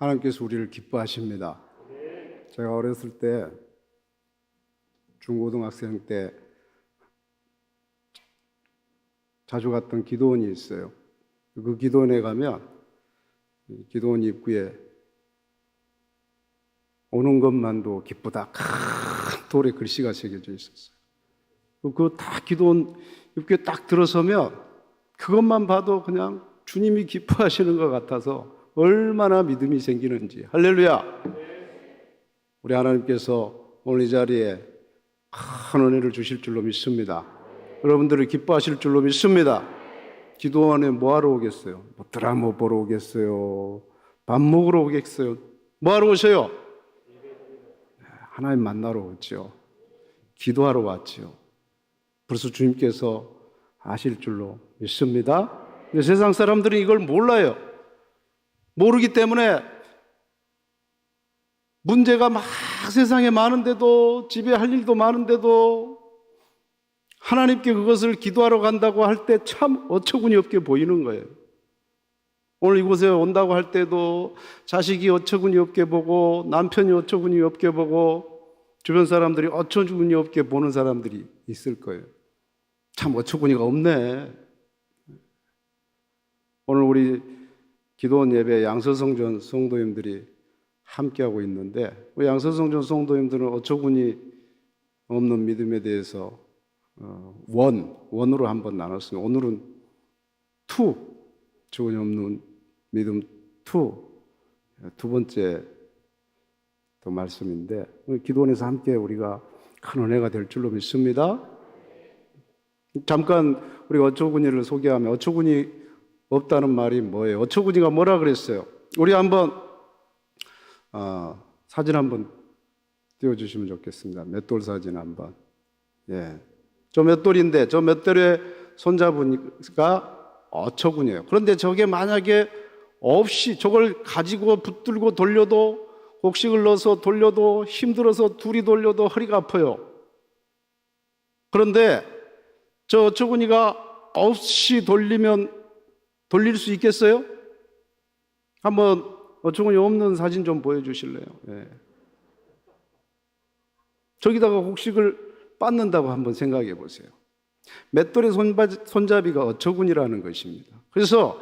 하나님께서 우리를 기뻐하십니다. 제가 어렸을 때 중고등학생 때 자주 갔던 기도원이 있어요. 그 기도원에 가면 기도원 입구에 오는 것만도 기쁘다 큰 돌에 글씨가 새겨져 있었어요. 그거 다 기도원 입구에 딱 들어서면 그것만 봐도 그냥 주님이 기뻐하시는 것 같아서 얼마나 믿음이 생기는지. 할렐루야. 우리 하나님께서 오늘 이 자리에 큰 은혜를 주실 줄로 믿습니다. 여러분들을 기뻐하실 줄로 믿습니다. 기도원에 뭐하러 오겠어요? 뭐 드라마 보러 오겠어요? 밥 먹으러 오겠어요? 뭐하러 오셔요? 하나님 만나러 오죠. 기도하러 왔죠. 벌써 주님께서 아실 줄로 믿습니다. 근데 세상 사람들은 이걸 몰라요. 모르기 때문에 문제가 막 세상에 많은데도, 집에 할 일도 많은데도 하나님께 그것을 기도하러 간다고 할 때 참 어처구니 없게 보이는 거예요. 오늘 이곳에 온다고 할 때도 자식이 어처구니 없게 보고, 남편이 어처구니 없게 보고, 주변 사람들이 어처구니 없게 보는 사람들이 있을 거예요. 참 어처구니가 없네. 오늘 우리 기도원 예배 양서성전 성도님들이 함께하고 있는데, 우리 양서성전 성도님들은 어처구니 없는 믿음에 대해서 원으로 한번 나눴습니다. 오늘은 어처구니 없는 믿음 두 번째 또 말씀인데, 기도원에서 함께 우리가 큰 은혜가 될 줄로 믿습니다. 잠깐 우리가 어처구니를 소개하면, 어처구니 없다는 말이 뭐예요? 어처구니가 뭐라 그랬어요? 우리 한번 사진 한번 띄워주시면 좋겠습니다. 맷돌 사진 한번. 예, 저 맷돌인데 저 맷돌에 손잡으니까 어처구니예요. 그런데 저게 만약에 없이 저걸 가지고 붙들고 돌려도, 곡식을 넣어서 돌려도, 힘들어서 둘이 돌려도 허리가 아파요. 그런데 저 어처구니가 없이 돌릴 수 있겠어요? 한번 어처구니 없는 사진 좀 보여주실래요? 예. 저기다가 곡식을 빻는다고 한번 생각해 보세요. 맷돌의 손잡이가 어처구니라는 것입니다. 그래서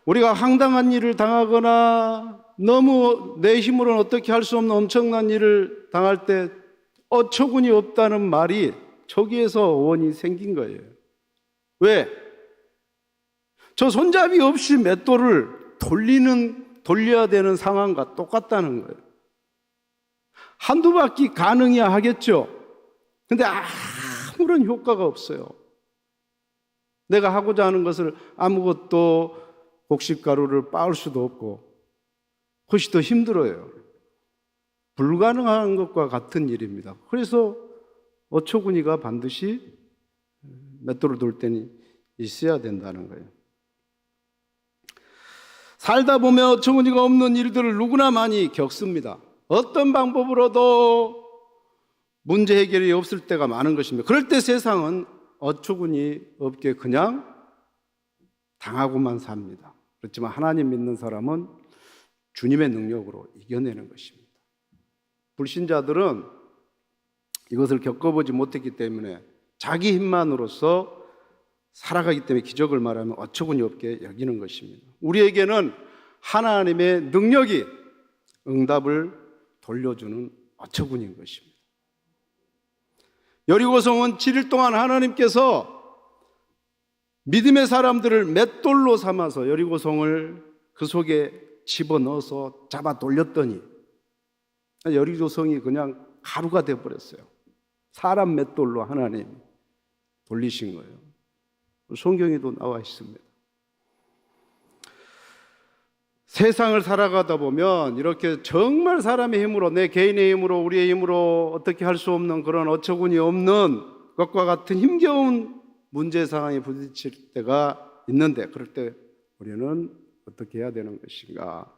우리가 황당한 일을 당하거나 너무 내 힘으로는 어떻게 할 수 없는 엄청난 일을 당할 때 어처구니 없다는 말이 저기에서 원이 생긴 거예요. 왜? 저 손잡이 없이 맷돌을 돌려야 되는 상황과 똑같다는 거예요. 한두 바퀴 가능해야 하겠죠. 근데 아무런 효과가 없어요. 내가 하고자 하는 것을 아무것도 곡식가루를 빻을 수도 없고, 그것이 더 힘들어요. 불가능한 것과 같은 일입니다. 그래서 어처구니가 반드시 맷돌을 돌 때는 있어야 된다는 거예요. 살다 보면 어처구니가 없는 일들을 누구나 많이 겪습니다. 어떤 방법으로도 문제 해결이 없을 때가 많은 것입니다. 그럴 때 세상은 어처구니 없게 그냥 당하고만 삽니다. 그렇지만 하나님 믿는 사람은 주님의 능력으로 이겨내는 것입니다. 불신자들은 이것을 겪어보지 못했기 때문에 자기 힘만으로서 살아가기 때문에 기적을 말하면 어처구니 없게 여기는 것입니다. 우리에게는 하나님의 능력이 응답을 돌려주는 어처구니인 것입니다. 여리고성은 7일 동안 하나님께서 믿음의 사람들을 맷돌로 삼아서 여리고성을 그 속에 집어넣어서 잡아 돌렸더니 여리고성이 그냥 가루가 되어버렸어요. 사람 맷돌로 하나님 돌리신 거예요. 성경에도 나와 있습니다. 세상을 살아가다 보면 이렇게 정말 사람의 힘으로, 내 개인의 힘으로, 우리의 힘으로 어떻게 할 수 없는 그런 어처구니 없는 것과 같은 힘겨운 문제 상황에 부딪힐 때가 있는데, 그럴 때 우리는 어떻게 해야 되는 것인가?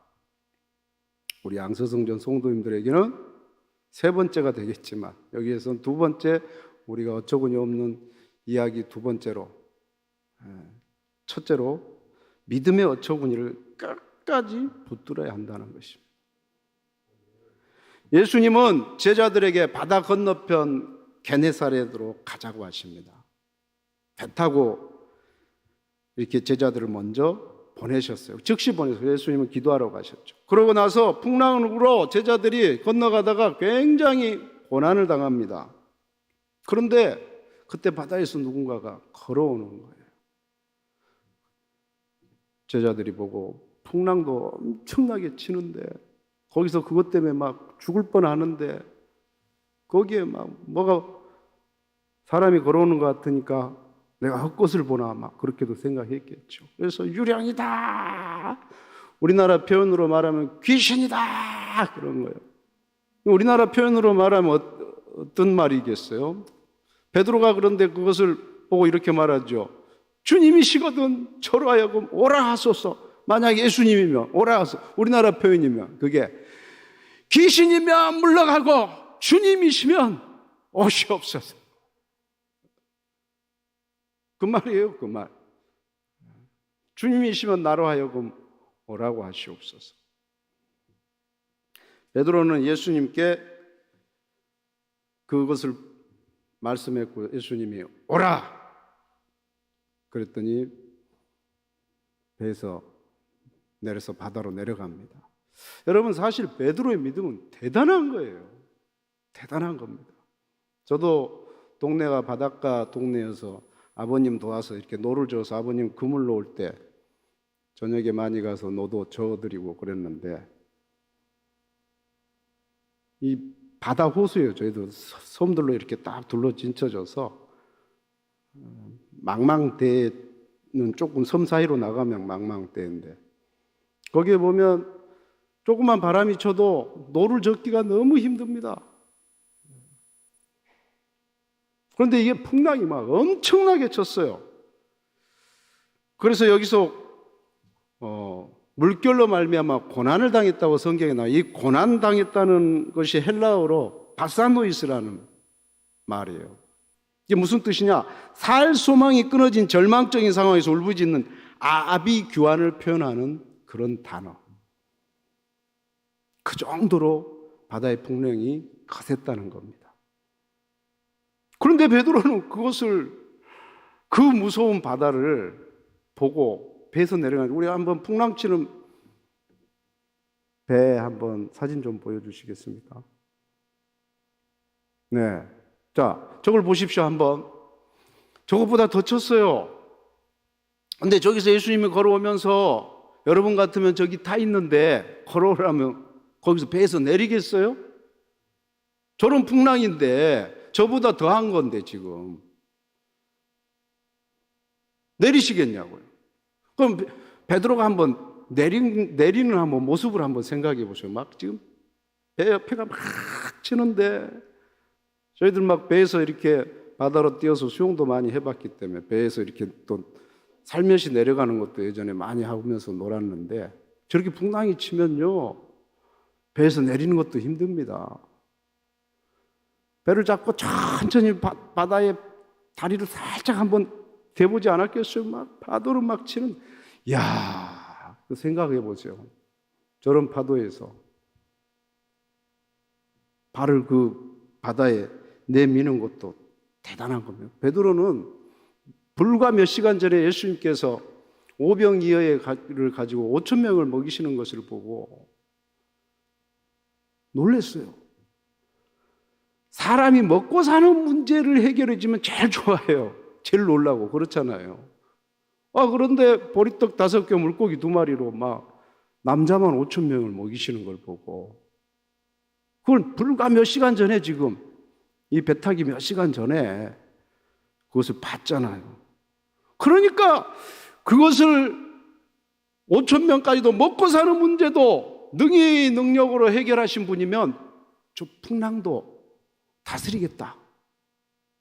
우리 양서성전 성도님들에게는 세 번째가 되겠지만, 여기에서는 두 번째, 우리가 어처구니 없는 이야기 두 번째로, 첫째로 믿음의 어처구니를 끝까지 붙들어야 한다는 것입니다. 예수님은 제자들에게 바다 건너편 게네사렛으로 가자고 하십니다. 배 타고 이렇게 제자들을 먼저 보내셨어요. 즉시 보내서 예수님은 기도하러 가셨죠. 그러고 나서 풍랑으로 제자들이 건너가다가 굉장히 고난을 당합니다. 그런데 그때 바다에서 누군가가 걸어오는 거예요. 제자들이 보고 풍랑도 엄청나게 치는데 거기서 그것 때문에 막 죽을 뻔하는데 거기에 막 뭐가 사람이 걸어오는 것 같으니까 내가 헛것을 보나 막 그렇게도 생각했겠죠. 그래서 유령이다. 우리나라 표현으로 말하면 귀신이다. 그런 거예요. 우리나라 표현으로 말하면 어떤 말이겠어요? 베드로가 그런데 그것을 보고 이렇게 말하죠. 주님이시거든 저로 하여금 오라 하소서. 만약 예수님이면 오라 하소서. 우리나라 표현이면 그게 귀신이면 물러가고 주님이시면 오시옵소서. 그 말이에요, 그 말. 주님이시면 나로 하여금 오라고 하시옵소서. 베드로는 예수님께 그것을 말씀했고 예수님이 오라! 그랬더니 배에서 내려서 바다로 내려갑니다. 여러분 사실 베드로의 믿음은 대단한 거예요. 대단한 겁니다. 저도 동네가 바닷가 동네여서 아버님 도와서 이렇게 노를 저어서 아버님 그물 놓을 때 저녁에 많이 가서 노도 저어드리고 그랬는데 이 바다 호수예요. 저희도 섬들로 이렇게 딱 둘러 진쳐져서 망망대는 조금 섬 사이로 나가면 망망대인데 거기에 보면 조그만 바람이 쳐도 노를 젓기가 너무 힘듭니다. 그런데 이게 풍랑이 막 엄청나게 쳤어요. 그래서 여기서 물결로 말미암아 고난을 당했다고 성경에 나와요. 이 고난 당했다는 것이 헬라어로 바사노이스라는 말이에요. 이게 무슨 뜻이냐? 살 소망이 끊어진 절망적인 상황에서 울부짖는 아비규환을 표현하는 그런 단어. 그 정도로 바다의 풍랑이 거셌다는 겁니다. 그런데 베드로는 그 무서운 바다를 보고 배에서 내려가니까 우리 한번 풍랑 치는 배 한번 사진 좀 보여주시겠습니까? 네. 자, 저걸 보십시오, 한번. 저것보다 더 쳤어요. 근데 저기서 예수님이 걸어오면서 여러분 같으면 저기 타 있는데 걸어오라면 거기서 배에서 내리겠어요? 저런 풍랑인데 저보다 더한 건데 지금 내리시겠냐고요. 그럼 베드로가 한번 내리는 한번 모습을 한번 생각해 보세요. 막 지금 배가 막 치는데 저희들 막 배에서 이렇게 바다로 뛰어서 수영도 많이 해봤기 때문에 배에서 이렇게 또 살며시 내려가는 것도 예전에 많이 하면서 놀았는데 저렇게 풍랑이 치면요 배에서 내리는 것도 힘듭니다. 배를 잡고 천천히 바다에 다리를 살짝 한번 대보지 않았겠어요? 막 파도를 막 치는, 이야, 생각해 보세요. 저런 파도에서 발을 그 바다에 내미는 것도 대단한 겁니다. 베드로는 불과 몇 시간 전에 예수님께서 오병이어를 가지고 5천 명을 먹이시는 것을 보고 놀랐어요. 사람이 먹고 사는 문제를 해결해 주면 제일 좋아해요. 제일 놀라고 그렇잖아요. 그런데 보리떡 5개 물고기 2마리로 막 남자만 5천 명을 먹이시는 걸 보고 그걸 불과 몇 시간 전에 지금 이 배 타기 몇 시간 전에 그것을 봤잖아요. 그러니까 그것을 5천 명까지도 먹고 사는 문제도 능히 능력으로 해결하신 분이면 저 풍랑도 다스리겠다.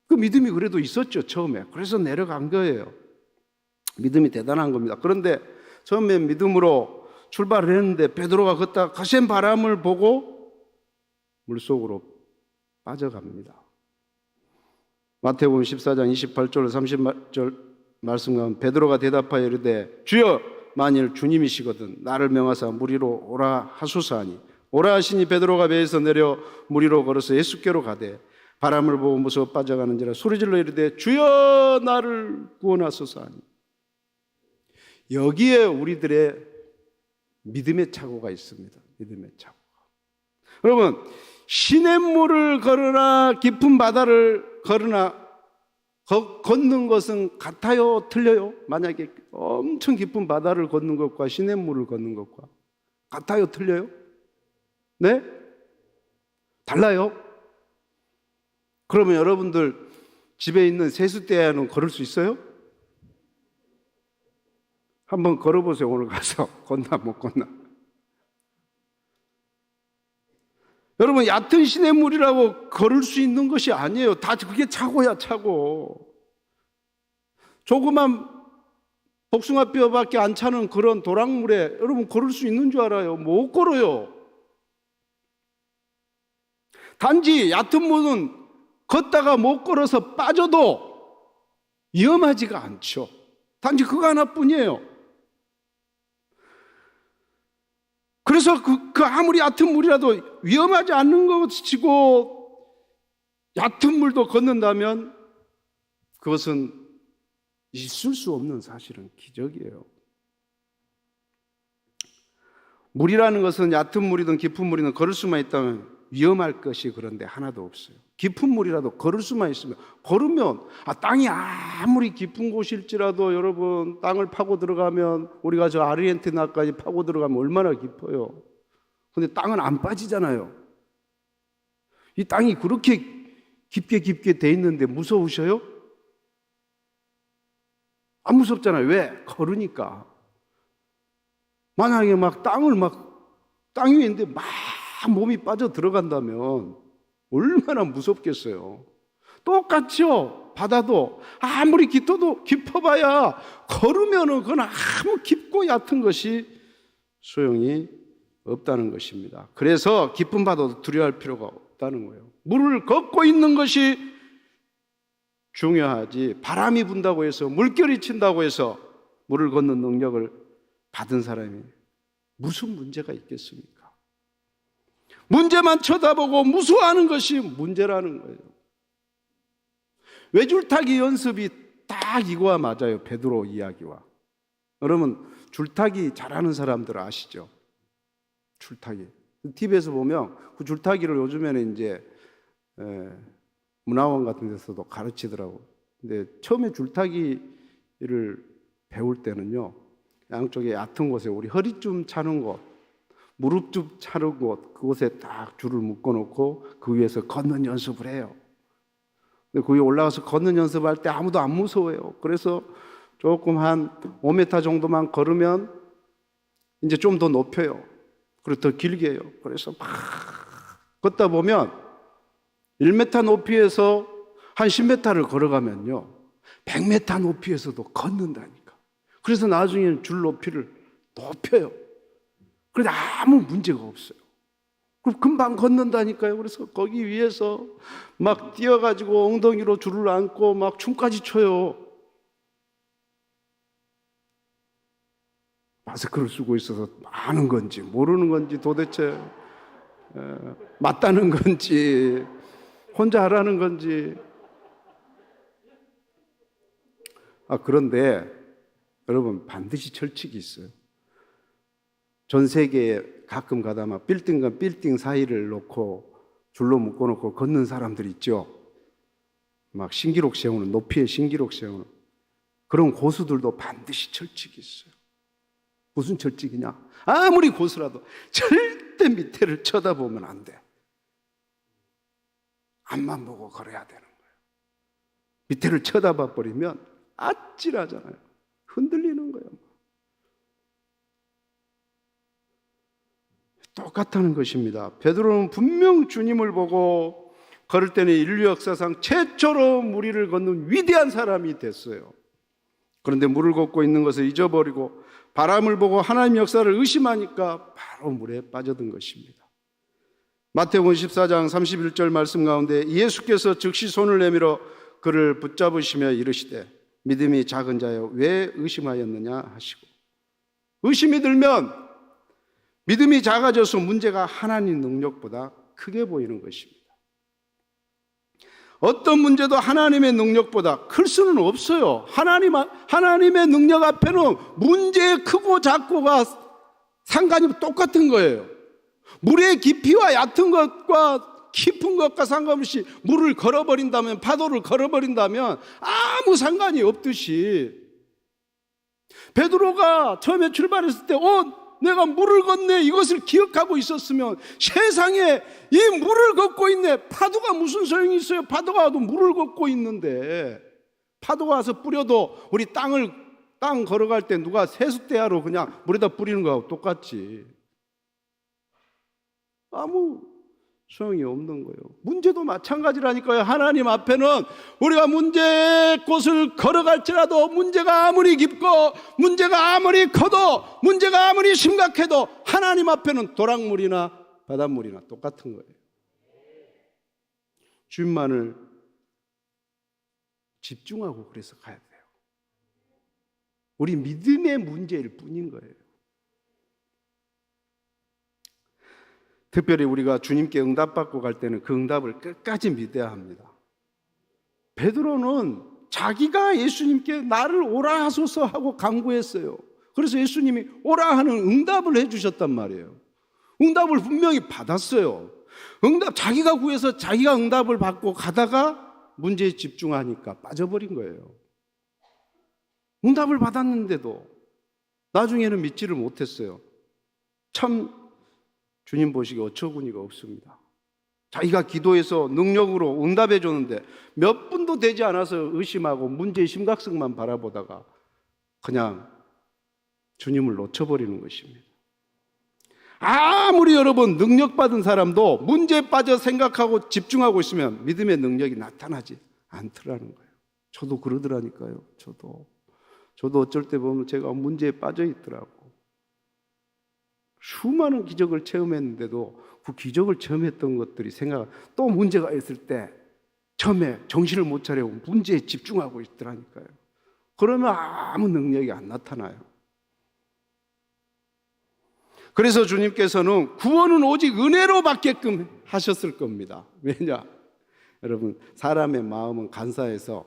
그 믿음이 그래도 있었죠, 처음에. 그래서 내려간 거예요. 믿음이 대단한 겁니다. 그런데 처음에 믿음으로 출발을 했는데 베드로가 걷다가 거센 바람을 보고 물속으로 빠져갑니다. 마태복음 14장 28절 30절 말씀 가면 베드로가 대답하여 이르되 주여 만일 주님이시거든 나를 명하사 물 위로 오라 하소서 하니 오라 하시니 베드로가 배에서 내려 물 위로 걸어서 예수께로 가되 바람을 보고 무서워 빠져가는지라 소리질러 이르되 주여 나를 구원하소서 하니. 여기에 우리들의 믿음의 착오가 있습니다. 믿음의 착오가. 여러분, 시냇물을 걸으나 깊은 바다를 걸으나 걷는 것은 같아요? 틀려요? 만약에 엄청 깊은 바다를 걷는 것과 시냇물을 걷는 것과 같아요? 틀려요? 네? 달라요? 그러면 여러분들 집에 있는 세숫대야는 걸을 수 있어요? 한번 걸어보세요. 오늘 가서 걷나 못 걷나. 여러분, 얕은 시냇물이라고 걸을 수 있는 것이 아니에요. 다 그게 차고야, 차고. 조그만 복숭아뼈밖에 안 차는 그런 도랑물에 여러분 걸을 수 있는 줄 알아요? 못 걸어요. 단지 얕은 물은 걷다가 못 걸어서 빠져도 위험하지가 않죠. 단지 그거 하나뿐이에요. 그래서 그 아무리 얕은 물이라도 위험하지 않는 것이고 얕은 물도 걷는다면 그것은 있을 수 없는 사실은 기적이에요. 물이라는 것은 얕은 물이든 깊은 물이든 걸을 수만 있다면 위험할 것이 그런데 하나도 없어요. 깊은 물이라도 걸을 수만 있으면 걸으면 땅이 아무리 깊은 곳일지라도 여러분 땅을 파고 들어가면 우리가 저 아르헨티나까지 파고 들어가면 얼마나 깊어요. 근데 땅은 안 빠지잖아요. 이 땅이 그렇게 깊게 돼 있는데 무서우셔요? 안 무섭잖아요. 왜? 걸으니까. 만약에 땅 위에 있는데 막 몸이 빠져 들어간다면 얼마나 무섭겠어요. 똑같죠. 바다도 아무리 깊어봐야 걸으면은 그건 아무 깊고 얕은 것이 소용이 없다는 것입니다. 그래서 깊은 바다도 두려워할 필요가 없다는 거예요. 물을 걷고 있는 것이 중요하지, 바람이 분다고 해서 물결이 친다고 해서 물을 걷는 능력을 받은 사람이 무슨 문제가 있겠습니까? 문제만 쳐다보고 무서워하는 것이 문제라는 거예요. 외줄타기 연습이 딱 이거와 맞아요. 베드로 이야기와. 여러분 줄타기 잘하는 사람들 아시죠? 줄타기. TV에서 보면 그 줄타기를 요즘에는 이제 문화원 같은 데서도 가르치더라고. 근데 처음에 줄타기를 배울 때는요, 양쪽에 얕은 곳에 우리 허리쯤 차는 곳, 무릎쯤 차는 곳, 그곳에 딱 줄을 묶어놓고 그 위에서 걷는 연습을 해요. 근데 그 위에 올라가서 걷는 연습할 때 아무도 안 무서워요. 그래서 조금 한 5m 정도만 걸으면 이제 좀 더 높여요. 그리고 더 길게 해요. 그래서 막 걷다 보면 1m 높이에서 한 10m를 걸어가면요 100m 높이에서도 걷는다니까. 그래서 나중에는 줄 높이를 높여요. 그런데 아무 문제가 없어요. 그럼 금방 걷는다니까요. 그래서 거기 위에서 막 뛰어가지고 엉덩이로 줄을 안고 막 춤까지 춰요. 마스크를 쓰고 있어서 아는 건지 모르는 건지 도대체 맞다는 건지 혼자 하라는 건지. 그런데 여러분 반드시 철칙이 있어요. 전 세계에 가끔 가다 막 빌딩과 빌딩 사이를 놓고 줄로 묶어놓고 걷는 사람들 있죠. 막 신기록 세우는, 높이에 신기록 세우는 그런 고수들도 반드시 철칙이 있어요. 무슨 철칙이냐? 아무리 고수라도 절대 밑에를 쳐다보면 안 돼. 앞만 보고 걸어야 되는 거예요. 밑에를 쳐다봐 버리면 아찔하잖아요. 흔들리는 거예요. 똑같다는 것입니다. 베드로는 분명 주님을 보고 걸을 때는 인류 역사상 최초로 물 위를 걷는 위대한 사람이 됐어요. 그런데 물을 걷고 있는 것을 잊어버리고 바람을 보고 하나님 역사를 의심하니까 바로 물에 빠져든 것입니다. 마태복음 14장 31절 말씀 가운데 예수께서 즉시 손을 내밀어 그를 붙잡으시며 이르시되 믿음이 작은 자여 왜 의심하였느냐 하시고, 의심이 들면 믿음이 작아져서 문제가 하나님 능력보다 크게 보이는 것입니다. 어떤 문제도 하나님의 능력보다 클 수는 없어요. 하나님의 능력 앞에는 문제의 크고 작고가 상관이 똑같은 거예요. 물의 깊이와 얕은 것과 깊은 것과 상관없이 물을 걸어버린다면, 파도를 걸어버린다면 아무 상관이 없듯이, 베드로가 처음에 출발했을 때 내가 물을 걷네, 이것을 기억하고 있었으면, 세상에 이 물을 걷고 있네, 파도가 무슨 소용이 있어요? 파도가 와도 물을 걷고 있는데, 파도가 와서 뿌려도 우리 땅 걸어갈 때 누가 세숫대야로 그냥 물에다 뿌리는 거하고 똑같지. 아무 소용이 없는 거예요. 문제도 마찬가지라니까요. 하나님 앞에는 우리가 문제의 곳을 걸어갈지라도, 문제가 아무리 깊고 문제가 아무리 커도, 문제가 아무리 심각해도 하나님 앞에는 도랑물이나 바닷물이나 똑같은 거예요. 주님만을 집중하고 그래서 가야 돼요. 우리 믿음의 문제일 뿐인 거예요. 특별히 우리가 주님께 응답받고 갈 때는 그 응답을 끝까지 믿어야 합니다. 베드로는 자기가 예수님께 나를 오라 하소서 하고 간구했어요. 그래서 예수님이 오라 하는 응답을 해주셨단 말이에요. 응답을 분명히 받았어요. 자기가 구해서 자기가 응답을 받고 가다가 문제에 집중하니까 빠져버린 거예요. 응답을 받았는데도 나중에는 믿지를 못했어요. 참 주님 보시기에 어처구니가 없습니다. 자기가 기도해서 능력으로 응답해 줬는데 몇 분도 되지 않아서 의심하고 문제의 심각성만 바라보다가 그냥 주님을 놓쳐버리는 것입니다. 아무리 여러분 능력받은 사람도 문제에 빠져 생각하고 집중하고 있으면 믿음의 능력이 나타나지 않더라는 거예요. 저도 그러더라니까요. 저도 어쩔 때 보면 제가 문제에 빠져 있더라고. 수많은 기적을 체험했는데도 그 기적을 체험했던 것들이 또 문제가 있을 때 처음에 정신을 못 차리고 문제에 집중하고 있더라니까요. 그러면 아무 능력이 안 나타나요. 그래서 주님께서는 구원은 오직 은혜로 받게끔 하셨을 겁니다. 왜냐? 여러분, 사람의 마음은 간사해서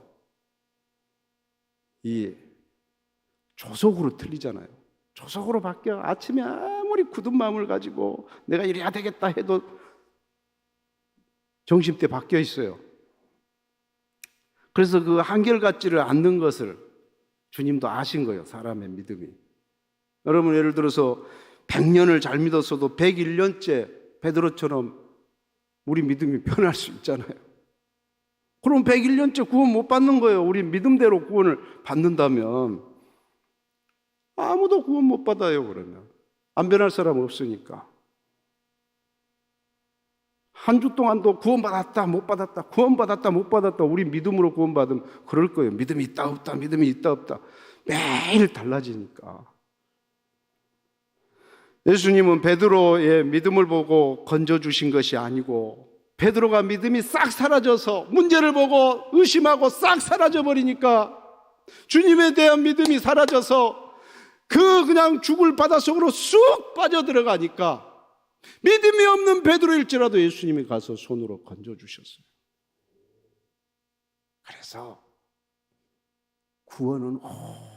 이 조속으로 틀리잖아요. 조속으로 바뀌어. 아침에 아무리 굳은 마음을 가지고 내가 이래야 되겠다 해도 정신때 바뀌어 있어요. 그래서 그 한결같지를 않는 것을 주님도 아신 거예요. 사람의 믿음이. 여러분, 예를 들어서 100년을 잘 믿었어도 101년째 베드로처럼 우리 믿음이 변할 수 있잖아요. 그럼 101년째 구원 못 받는 거예요. 우리 믿음대로 구원을 받는다면 아무도 구원 못 받아요. 그러면 안 변할 사람 없으니까. 한 주 동안도 구원받았다 못 받았다, 구원받았다 못 받았다, 우리 믿음으로 구원받으면 그럴 거예요. 믿음이 있다 없다, 믿음이 있다 없다, 매일 달라지니까. 예수님은 베드로의 믿음을 보고 건져주신 것이 아니고, 베드로가 믿음이 싹 사라져서 문제를 보고 의심하고 싹 사라져버리니까, 주님에 대한 믿음이 사라져서 그냥 죽을 바닷속으로 쑥 빠져들어가니까 믿음이 없는 베드로일지라도 예수님이 가서 손으로 건져주셨어요. 그래서 구원은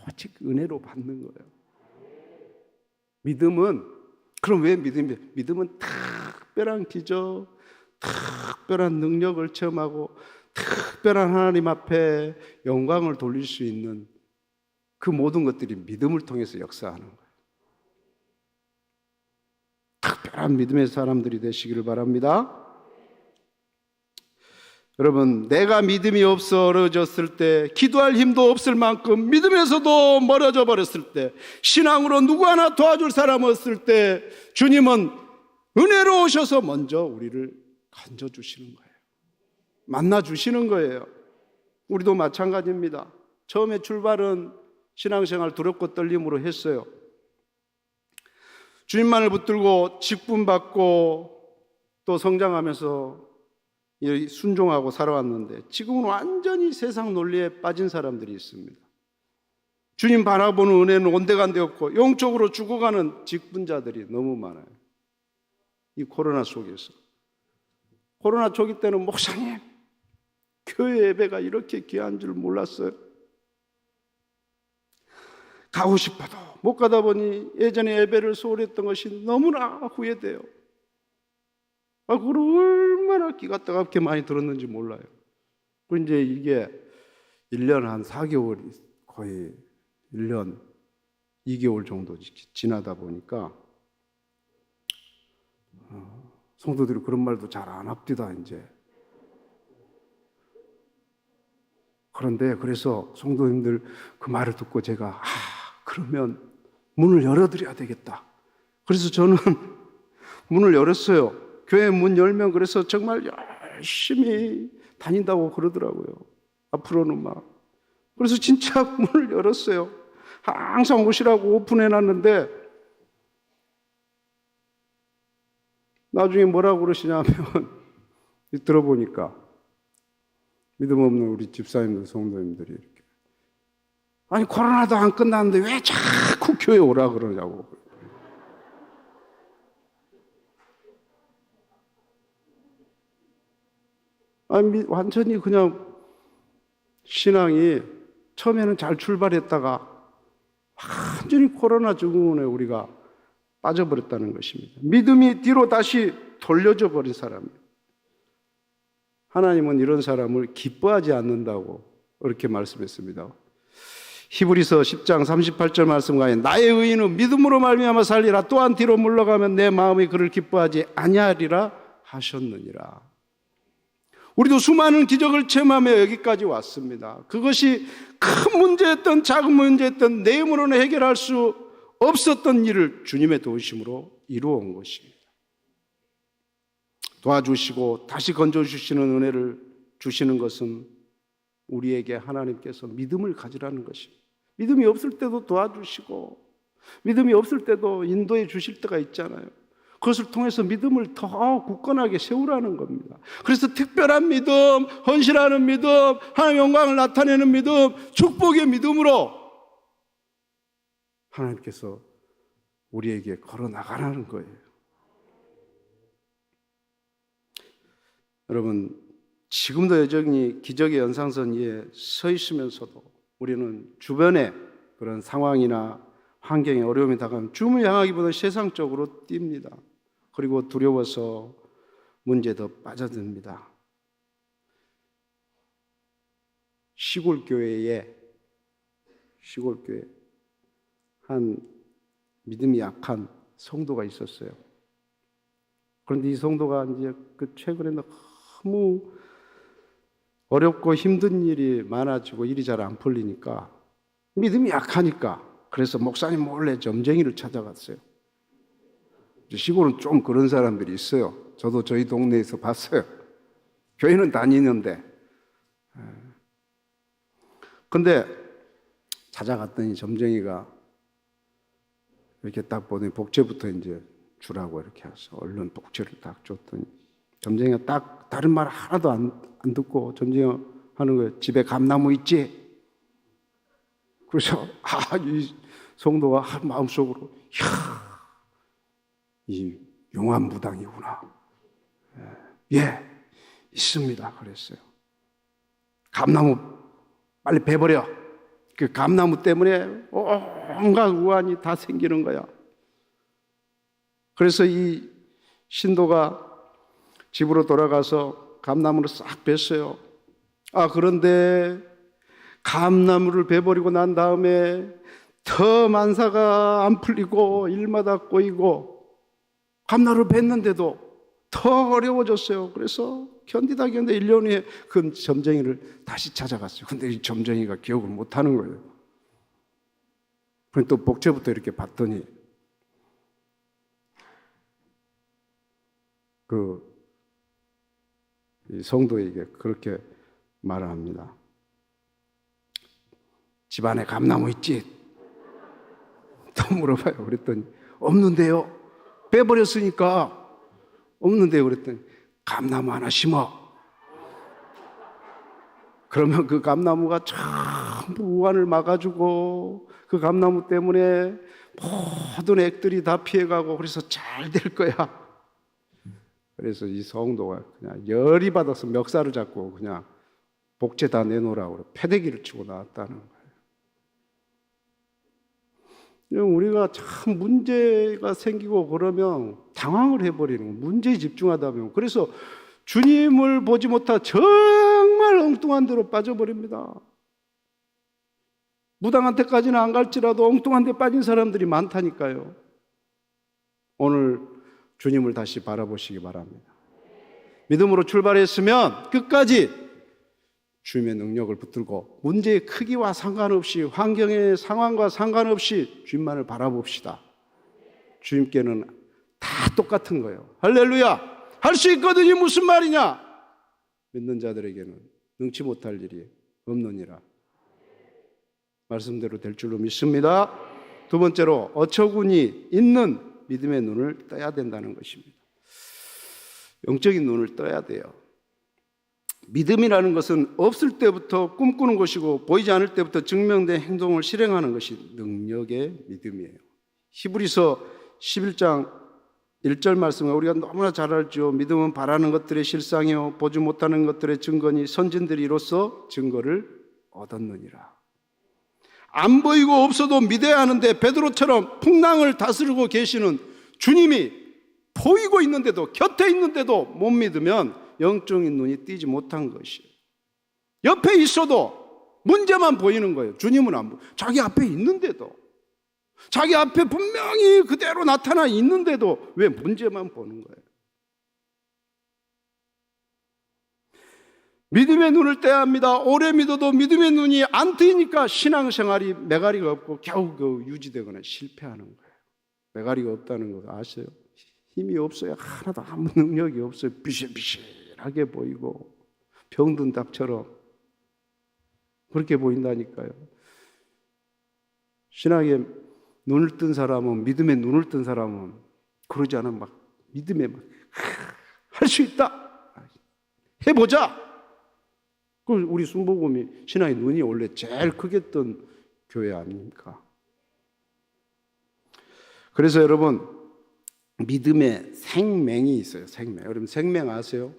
오직 은혜로 받는 거예요. 믿음은, 그럼 왜 믿음은 특별한 기적, 특별한 능력을 체험하고 특별한 하나님 앞에 영광을 돌릴 수 있는 그 모든 것들이 믿음을 통해서 역사하는 거예요. 특별한 믿음의 사람들이 되시기를 바랍니다. 여러분, 내가 믿음이 없어졌을 때, 기도할 힘도 없을 만큼 믿음에서도 멀어져 버렸을 때, 신앙으로 누구 하나 도와줄 사람 없을 때, 주님은 은혜로 오셔서 먼저 우리를 건져주시는 거예요. 만나주시는 거예요. 우리도 마찬가지입니다. 처음에 출발은 신앙생활 두렵고 떨림으로 했어요. 주님만을 붙들고 직분받고 또 성장하면서 순종하고 살아왔는데, 지금은 완전히 세상 논리에 빠진 사람들이 있습니다. 주님 바라보는 은혜는 온데간데 없고 영적으로 죽어가는 직분자들이 너무 많아요. 이 코로나 속에서. 코로나 초기 때는 목사님, 교회 예배가 이렇게 귀한 줄 몰랐어요. 가고 싶어도 못 가다 보니 예전에 예배를 소홀히 했던 것이 너무나 후회돼요. 그걸 얼마나 기가 따갑게 많이 들었는지 몰라요. 그리고 이제 이게 1년 한 4개월이 거의 1년 2개월 정도 지나다 보니까 성도들이 그런 말도 잘 안 합디다 이제. 그런데 그래서 성도님들 그 말을 듣고 제가 그러면 문을 열어드려야 되겠다. 그래서 저는 문을 열었어요. 교회 문 열면 그래서 정말 열심히 다닌다고 그러더라고요. 앞으로는 막. 그래서 진짜 문을 열었어요. 항상 오시라고 오픈해놨는데 나중에 뭐라고 그러시냐면 들어보니까 믿음 없는 우리 집사님들, 성도님들이 이렇게 아니 코로나도 안 끝났는데 왜 자꾸 교회 오라 그러냐고. 아니 완전히 그냥 신앙이 처음에는 잘 출발했다가 완전히 코로나 증후군에 우리가 빠져버렸다는 것입니다. 믿음이 뒤로 다시 돌려져 버린 사람이에요. 하나님은 이런 사람을 기뻐하지 않는다고 그렇게 말씀했습니다. 히브리서 10장 38절 말씀가에 나의 의인은 믿음으로 말미암아 살리라 또한 뒤로 물러가면 내 마음이 그를 기뻐하지 아니하리라 하셨느니라. 우리도 수많은 기적을 체험하며 여기까지 왔습니다. 그것이 큰 문제였던 작은 문제였던 내 힘으로는 해결할 수 없었던 일을 주님의 도우심으로 이루어온 것입니다. 도와주시고 다시 건져주시는 은혜를 주시는 것은 우리에게 하나님께서 믿음을 가지라는 것입니다. 믿음이 없을 때도 도와주시고 믿음이 없을 때도 인도해 주실 때가 있잖아요. 그것을 통해서 믿음을 더 굳건하게 세우라는 겁니다. 그래서 특별한 믿음, 헌신하는 믿음, 하나님의 영광을 나타내는 믿음, 축복의 믿음으로 하나님께서 우리에게 걸어나가라는 거예요. 여러분, 지금도 여전히 기적의 연상선 위에 서 있으면서도 우리는 주변에 그런 상황이나 환경에 어려움이 다가오면 주님을 향하기보다 세상적으로 뜁니다. 그리고 두려워서 문제에 더 빠져듭니다. 시골교회 한 믿음이 약한 성도가 있었어요. 그런데 이 성도가 이제 최근에 너무 어렵고 힘든 일이 많아지고 일이 잘 안 풀리니까 믿음이 약하니까 그래서 목사님 몰래 점쟁이를 찾아갔어요. 시골은 좀 그런 사람들이 있어요. 저도 저희 동네에서 봤어요. 교회는 다니는데. 근데 찾아갔더니 점쟁이가 이렇게 딱 보더니 복채부터 이제 주라고 이렇게 해서 얼른 복채를 딱 줬더니 점쟁이가 딱 다른 말 하나도 안 듣고 점쟁이가 하는 거예요. 집에 감나무 있지? 그래서 이 성도가 마음속으로 이 용암무당이구나. 예, 있습니다. 그랬어요. 감나무 빨리 베버려. 그 감나무 때문에 온갖 우환이 다 생기는 거야. 그래서 이 신도가 집으로 돌아가서 감나무를 싹 뱄어요. 그런데 감나무를 베버리고 난 다음에 더 만사가 안 풀리고 일마다 꼬이고 감나무를 뱄는데도 더 어려워졌어요. 그래서 견디다 1년 후에 그 점쟁이를 다시 찾아갔어요. 근데 이 점쟁이가 기억을 못하는 거예요. 또 복채부터 이렇게 봤더니 이 성도에게 그렇게 말을 합니다. 집안에 감나무 있지? 또 물어봐요. 그랬더니 없는데요. 빼버렸으니까 없는데요. 그랬더니 감나무 하나 심어. 그러면 그 감나무가 전부 우환을 막아주고 그 감나무 때문에 모든 액들이 다 피해가고 그래서 잘 될 거야. 그래서 이 성도가 그냥 열이 받아서 멱살을 잡고 그냥 복제 다 내놓으라고 패대기를 치고 나왔다는 거예요. 우리가 참 문제가 생기고 그러면 당황을 해버리는 거예요. 문제에 집중하다 보면. 그래서 주님을 보지 못하 정말 엉뚱한 데로 빠져버립니다. 무당한 데까지는 안 갈지라도 엉뚱한 데 빠진 사람들이 많다니까요. 오늘 주님을 다시 바라보시기 바랍니다. 믿음으로 출발했으면 끝까지 주님의 능력을 붙들고 문제의 크기와 상관없이 환경의 상황과 상관없이 주님만을 바라봅시다. 주님께는 다 똑같은 거예요. 할렐루야! 할 수 있거든요. 무슨 말이냐? 믿는 자들에게는 능치 못할 일이 없느니라. 말씀대로 될 줄로 믿습니다. 두 번째로 어처구니 있는 믿음의 눈을 떠야 된다는 것입니다. 영적인 눈을 떠야 돼요. 믿음이라는 것은 없을 때부터 꿈꾸는 것이고 보이지 않을 때부터 증명된 행동을 실행하는 것이 능력의 믿음이에요. 히브리서 11장 1절 말씀을 우리가 너무나 잘 알죠. 믿음은 바라는 것들의 실상이요 보지 못하는 것들의 증거니 선진들이 이로써 증거를 얻었느니라. 안 보이고 없어도 믿어야 하는데 베드로처럼 풍랑을 다스리고 계시는 주님이 보이고 있는데도 곁에 있는데도 못 믿으면 영적인 눈이 띄지 못한 것이에요. 옆에 있어도 문제만 보이는 거예요. 주님은 안 보여요. 자기 앞에 있는데도, 자기 앞에 분명히 그대로 나타나 있는데도 왜 문제만 보는 거예요? 믿음의 눈을 떼야 합니다. 오래 믿어도 믿음의 눈이 안 뜨니까 신앙생활이 메가리가 없고 겨우 유지되거나 실패하는 거예요. 메가리가 없다는 거 아세요? 힘이 없어요. 하나도 아무 능력이 없어요. 비실비실하게 보이고 병든 닭처럼 그렇게 보인다니까요. 신앙에 눈을 뜬 사람은, 믿음에 눈을 뜬 사람은 그러지 않으면 막 믿음에 막 할 수 있다, 해보자. 우리 순복음이 신앙의 눈이 원래 제일 크게 뜬 교회 아닙니까? 그래서 여러분, 믿음에 생명이 있어요. 생명. 여러분 생명 아세요?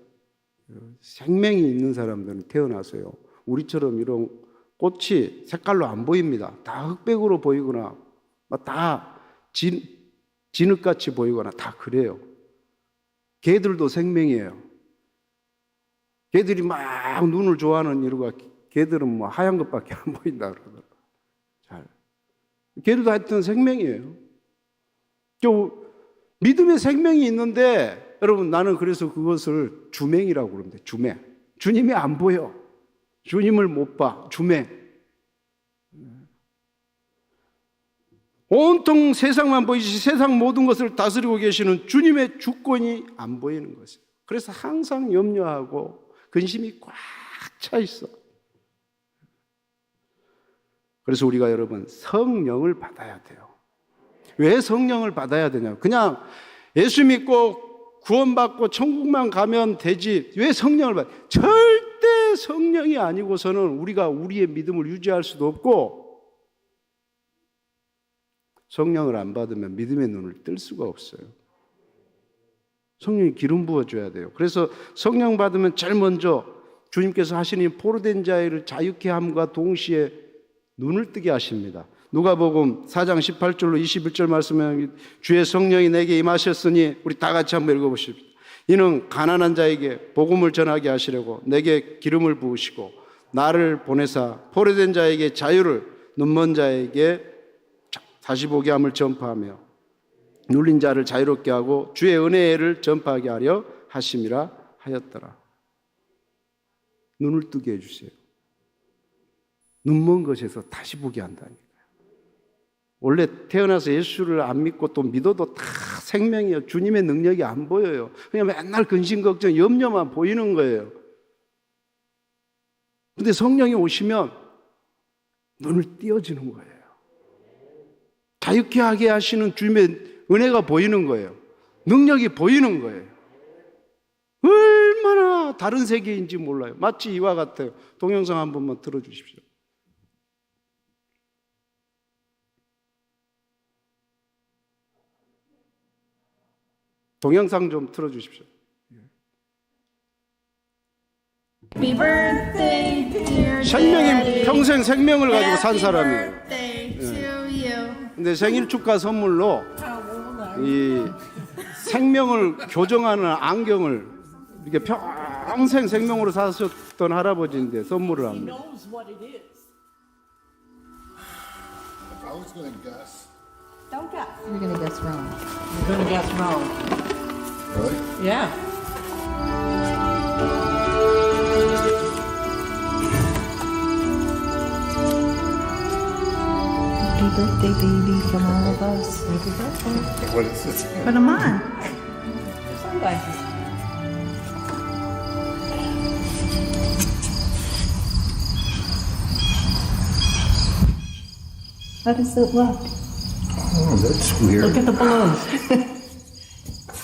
생명이 있는 사람들은 태어나서요, 우리처럼 이런 꽃이 색깔로 안 보입니다. 다 흑백으로 보이거나 다 진흙같이 보이거나 다 그래요. 개들도 생명이에요. 개들이 막 눈을 좋아하는 이유가 개들은 뭐 하얀 것밖에 안 보인다 그러더라고요. 잘. 개들도 하여튼 생명이에요. 믿음의 생명이 있는데 여러분, 나는 그래서 그것을 주맹이라고 그러는데, 주맹. 주님이 안 보여. 주님을 못 봐. 주맹. 온통 세상만 보이지 세상 모든 것을 다스리고 계시는 주님의 주권이 안 보이는 것이에요. 그래서 항상 염려하고 근심이 꽉 차 있어. 그래서 우리가 여러분 성령을 받아야 돼요. 왜 성령을 받아야 되냐? 그냥 예수 믿고 구원받고 천국만 가면 되지 왜 성령을 받아요? 절대 성령이 아니고서는 우리가 우리의 믿음을 유지할 수도 없고, 성령을 안 받으면 믿음의 눈을 뜰 수가 없어요. 성령이 기름 부어줘야 돼요. 그래서 성령 받으면 제일 먼저 주님께서 하시는 포로된 자를 자유케 함과 동시에 눈을 뜨게 하십니다. 누가복음 4장 18절로 21절 말씀에 주의 성령이 내게 임하셨으니, 우리 다 같이 한번 읽어보십시오. 이는 가난한 자에게 복음을 전하게 하시려고 내게 기름을 부으시고 나를 보내사 포로된 자에게 자유를, 눈먼 자에게 다시 보게 함을 전파하며 눌린 자를 자유롭게 하고 주의 은혜를 전파하게 하려 하심이라 하였더라. 눈을 뜨게 해주세요. 눈먼 것에서 다시 보게 한다니까요. 원래 태어나서 예수를 안 믿고 또 믿어도 다 생명이에요. 주님의 능력이 안 보여요. 그냥 맨날 근심, 걱정, 염려만 보이는 거예요. 근데 성령이 오시면 눈을 띄어지는 거예요. 자유케 하게 하시는 주님의 은혜가 보이는 거예요. 능력이 보이는 거예요. 얼마나 다른 세계인지 몰라요. 마치 이와 같아요. 동영상 한 번만 틀어주십시오. 동영상 좀 틀어주십시오. Happy birthday, dear 생명이 Daddy. 평생 생명을 가지고 산 Happy 사람이에요. birthday to you. 근데 생일 축하 선물로 이 생명을 교정하는 안경을 이렇게 평생 생명으로 사셨던 할아버지인데 선물을 합니다. knows what it is. I was going to guess. Don't guess. You're gonna guess wrong. You're gonna guess wrong. Really? Yeah. Happy birthday, baby, from all of us. Happy birthday. What is this? Put them on. Sunglasses. How does it look? Oh, that's weird. Look at the balloons.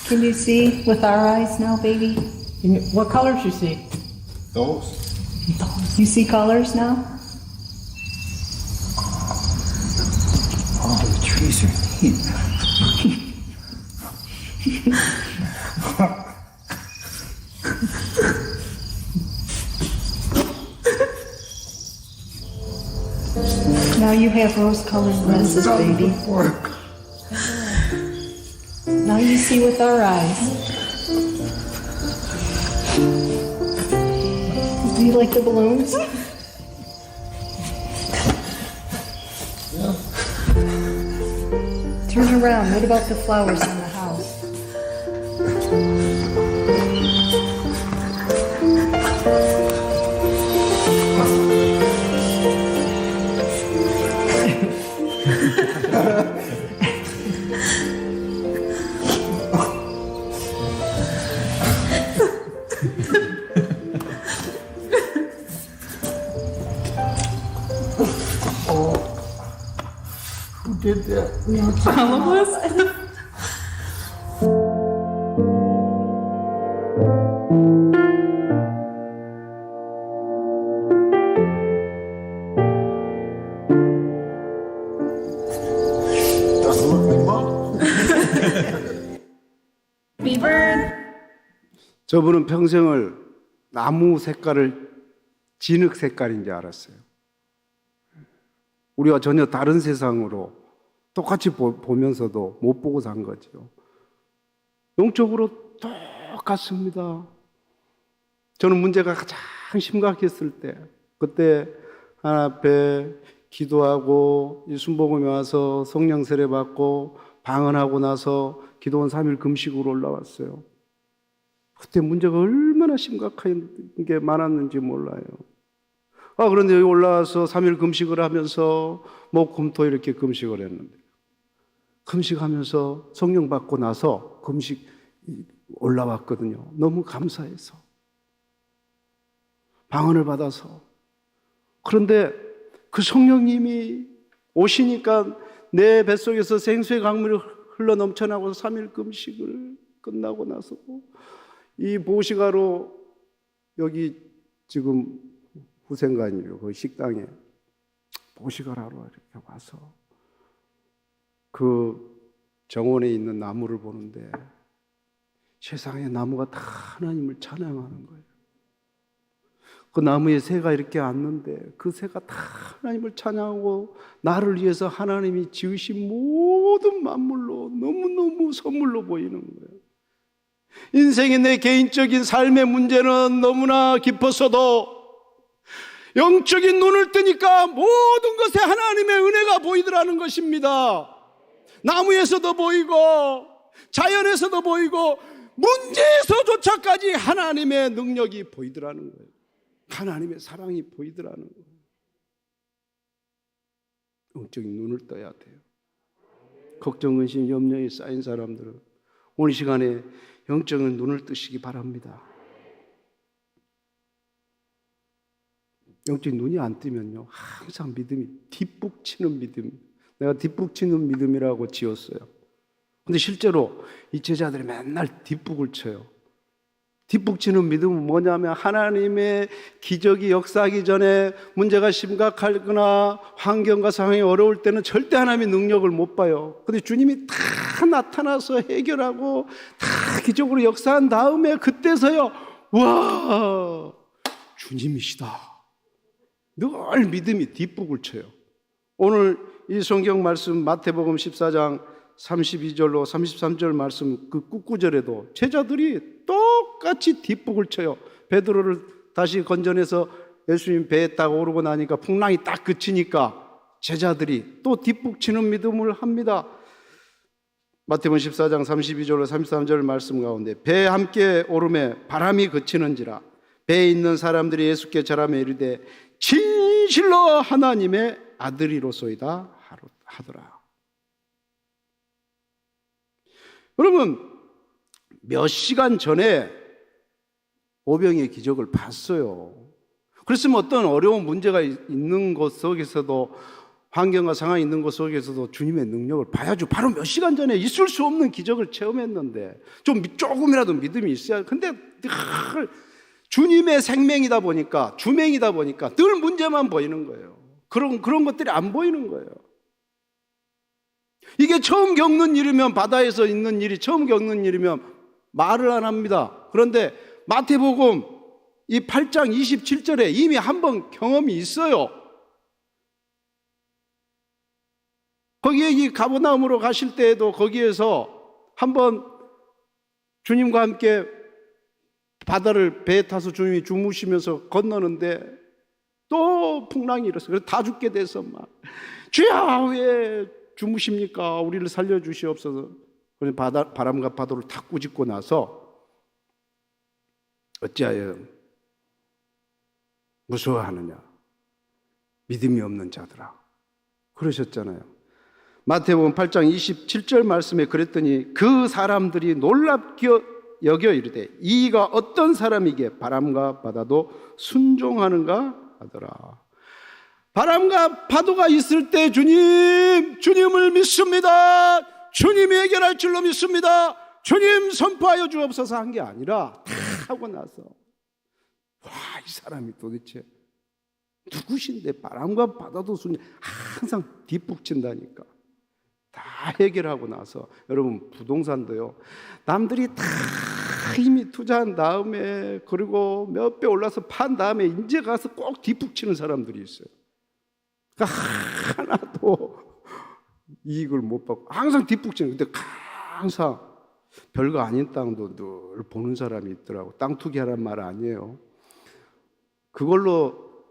Can you see with our eyes now, baby? What colors you see? Those? You see colors now? Oh, the trees are neat. Now you have rose-colored lenses, baby. Work. Now you see with our eyes. Do you like the balloons? Turn around. What about the flowers in the house? Who did that? All of us? Doesn't look like mom. Happy birthday. 저분은 평생을 나무 색깔을 진흙 색깔인 줄 알았어요. 우리가 전혀 다른 세상으로 똑같이 보면서도 못 보고 산 거죠. 영적으로 똑같습니다. 저는 문제가 가장 심각했을 때, 그때 하나님 앞에 기도하고 이 순복음에 와서 성령 세례 받고 방언하고 나서 기도원 3일 금식으로 올라왔어요. 그때 문제가 얼마나 심각한 게 많았는지 몰라요. 그런데 여기 올라와서 3일 금식을 하면서 목금토 이렇게 금식을 했는데, 금식하면서 성령 받고 나서 금식 올라왔거든요. 너무 감사해서 방언을 받아서. 그런데 그 성령님이 오시니까 내 뱃속에서 생수의 강물이 흘러 넘쳐나고 3일 금식을 끝나고 나서 이 보시가로 여기 지금 후생관이요 그 식당에 보시가로 하러 이렇게 와서 그 정원에 있는 나무를 보는데 세상에 나무가 다 하나님을 찬양하는 거예요. 그 나무에 새가 이렇게 앉는데 그 새가 다 하나님을 찬양하고 나를 위해서 하나님이 지으신 모든 만물로 너무너무 선물로 보이는 거예요. 인생의 내 개인적인 삶의 문제는 너무나 깊었어도 영적인 눈을 뜨니까 모든 것에 하나님의 은혜가 보이더라는 것입니다. 나무에서도 보이고 자연에서도 보이고 문제에서조차까지 하나님의 능력이 보이더라는 거예요. 하나님의 사랑이 보이더라는 거예요. 영적인 눈을 떠야 돼요. 걱정, 근심, 염려에 쌓인 사람들은 오늘 시간에 영적인 눈을 뜨시기 바랍니다. 영적인 눈이 안 뜨면요 항상 믿음이 뒷북치는 믿음, 내가 뒷북치는 믿음이라고 지었어요. 근데 실제로 이 제자들이 맨날 뒷북을 쳐요. 뒷북치는 믿음은 뭐냐면 하나님의 기적이 역사하기 전에 문제가 심각하거나 환경과 상황이 어려울 때는 절대 하나님의 능력을 못 봐요. 근데 주님이 다 나타나서 해결하고 다 기적으로 역사한 다음에 그때서야 와, 주님이시다. 늘 믿음이 뒷북을 쳐요. 오늘 이 성경 말씀 마태복음 14장 32절로 33절 말씀 그 꾹구절에도 제자들이 똑같이 뒷북을 쳐요. 베드로를 다시 건져내서 예수님 배에 딱 오르고 나니까 풍랑이 딱 그치니까 제자들이 또 뒷북치는 믿음을 합니다. 마태복음 14장 32절로 33절 말씀 가운데 배에 함께 오름에 바람이 그치는지라 배에 있는 사람들이 예수께 절하며 이르되 진실로 하나님의 아들이로소이다 하더라. 여러분, 몇 시간 전에 오병이의 기적을 봤어요. 그랬으면 어떤 어려운 문제가 있는 것 속에서도 환경과 상황이 있는 것 속에서도 주님의 능력을 봐야죠. 바로 몇 시간 전에 있을 수 없는 기적을 체험했는데 조금이라도 믿음이 있어야. 근데 늘 주님의 생명이다 보니까 주맹이다 보니까 늘 문제만 보이는 거예요. 그런 것들이 안 보이는 거예요. 이게 처음 겪는 일이면 바다에서 있는 일이 처음 겪는 일이면 말을 안 합니다. 그런데 마태복음 이 8장 27절에 이미 한 번 경험이 있어요. 거기에 이 가버나움으로 가실 때에도 거기에서 한번 주님과 함께 바다를 배에 타서 주님이 주무시면서 건너는데 또 풍랑이 일었어요. 그래서 다 죽게 돼서 막 주야 왜 주무십니까? 우리를 살려주시옵소서. 그래서 바람과 파도를 다 꾸짖고 나서 어찌하여 무서워하느냐? 믿음이 없는 자들아. 그러셨잖아요. 마태복음 8장 27절 말씀에 그랬더니 그 사람들이 놀랍게 여겨 이르되 이가 어떤 사람이기에 바람과 바다도 순종하는가 하더라. 바람과 파도가 있을 때 주님을 믿습니다. 주님이 해결할 줄로 믿습니다. 주님 선포하여 주옵소서 한 게 아니라 다 하고 나서 와, 이 사람이 도대체 누구신데 바람과 바다도 항상 뒷북친다니까. 다 해결하고 나서 여러분 부동산도요. 남들이 다 이미 투자한 다음에 그리고 몇 배 올라서 판 다음에 이제 가서 꼭 뒷북치는 사람들이 있어요. 그러니까 하나도 이익을 못 받고 항상 뒷북치는. 근데 항상 별거 아닌 땅도 늘 보는 사람이 있더라고. 땅 투기하란 말 아니에요. 그걸로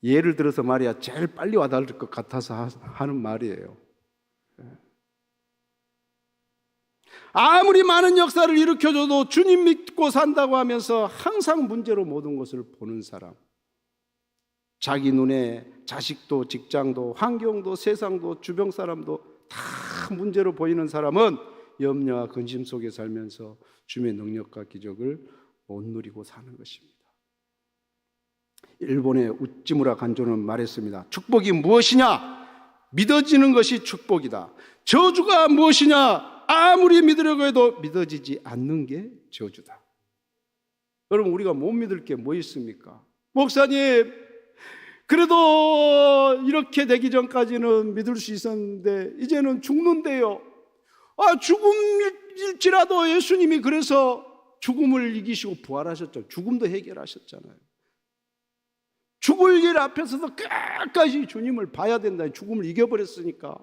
예를 들어서 말이야 제일 빨리 와닿을 것 같아서 하는 말이에요. 아무리 많은 역사를 일으켜줘도 주님 믿고 산다고 하면서 항상 문제로 모든 것을 보는 사람. 자기 눈에 자식도 직장도 환경도 세상도 주변 사람도 다 문제로 보이는 사람은 염려와 근심 속에 살면서 주님의 능력과 기적을 못 누리고 사는 것입니다. 일본의 우찌무라 간조는 말했습니다. 축복이 무엇이냐? 믿어지는 것이 축복이다. 저주가 무엇이냐? 아무리 믿으려고 해도 믿어지지 않는 게 저주다. 여러분, 우리가 못 믿을 게 뭐 있습니까? 목사님, 그래도 이렇게 되기 전까지는 믿을 수 있었는데 이제는 죽는데요. 죽음일지라도 예수님이 그래서 죽음을 이기시고 부활하셨죠. 죽음도 해결하셨잖아요. 죽을 일 앞에서도 끝까지 주님을 봐야 된다. 죽음을 이겨버렸으니까.